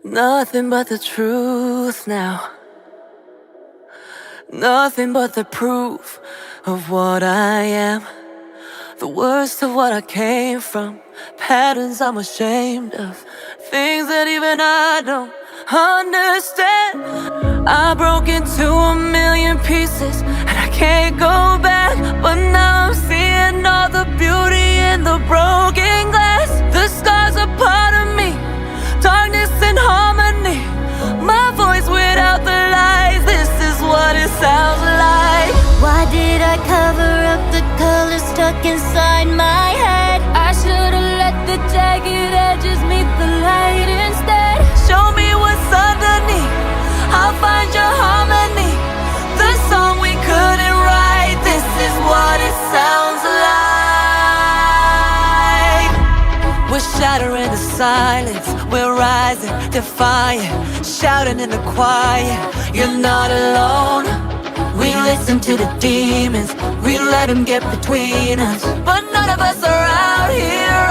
Nothing but the truth now. Nothing but the proof of what I am. The worst of what I came from. Patterns I'm ashamed of. Things that even I don't understand. I broke into a million pieces and I can't go back. But now I'm seeing all the beauty in the broken glass. The scars are part of me, darkness and harmony. My voice without the lies, this is what it sounds like. Why did I cover up the color stuck inside my head? I should've let the jagged edges meet the light instead. Show me what's underneath, I'll find your harmony. The song we couldn't write, this is what it sounds like. We're shattering the silence, we're rising, defiant, shouting in the quiet. You're not alone. We listen to the demons, we let them get between us. But none of us are out here